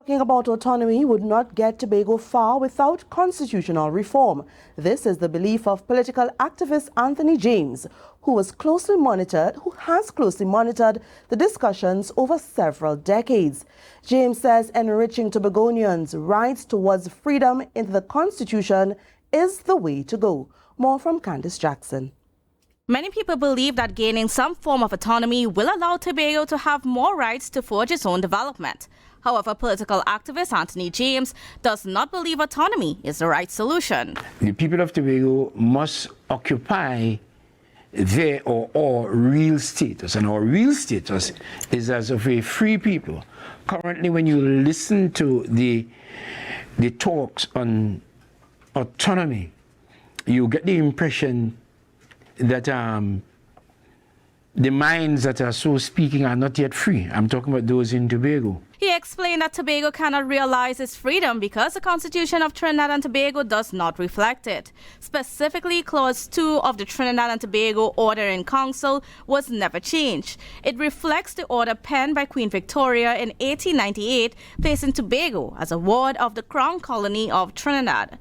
talking about autonomy would not get Tobago far without constitutional reform. This is the belief of political activist Anthony James, who has closely monitored the discussions over several decades. James says enriching Tobagonians' rights towards freedom into the Constitution is the way to go. More from Kandace Jackson. Many people believe that gaining some form of autonomy will allow Tobago to have more rights to forge its own development. However, political activist Anthony James does not believe autonomy is the right solution. The people of Tobago must occupy their or real status, and our real status is as of a free people. Currently, when you listen to the talks on autonomy, you get the impression that the minds that are so speaking are not yet free. I'm talking about those in Tobago. He explained that Tobago cannot realize its freedom because the Constitution of Trinidad and Tobago does not reflect it. Specifically, Clause 2 of the Trinidad and Tobago Order in Council was never changed. It reflects the order penned by Queen Victoria in 1898, placing Tobago as a ward of the Crown Colony of Trinidad.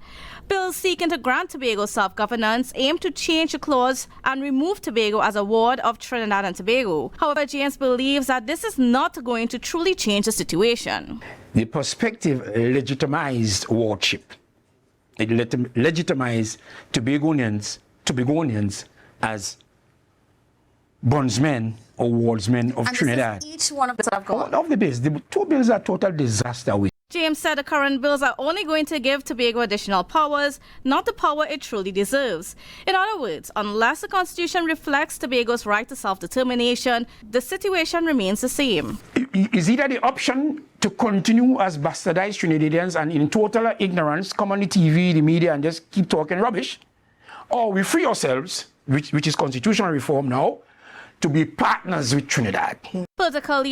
Bills seeking to grant Tobago self-governance aim to change the clause and remove Tobago as a ward of Trinidad and Tobago. However, James believes that this is not going to truly change the situation. The perspective legitimized wardship. It legitimized Tobagonians as bondsmen or wardsmen of Trinidad. Each one of the bills. The two bills are total disaster. James said the current bills are only going to give Tobago additional powers, not the power it truly deserves. In other words, unless the Constitution reflects Tobago's right to self-determination, the situation remains the same. Is either the option to continue as bastardized Trinidadians and in total ignorance come on the TV, the media, and just keep talking rubbish, or we free ourselves, which is constitutional reform now, to be partners with Trinidad. Political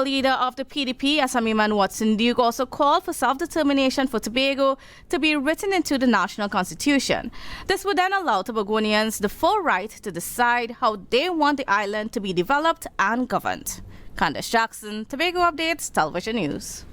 leader of the PDP, Assamiman Watson Duke, also called for self-determination for Tobago to be written into the national constitution. This would then allow Tobagonians the full right to decide how they want the island to be developed and governed. Kandace Jackson, Tobago Updates, Television News.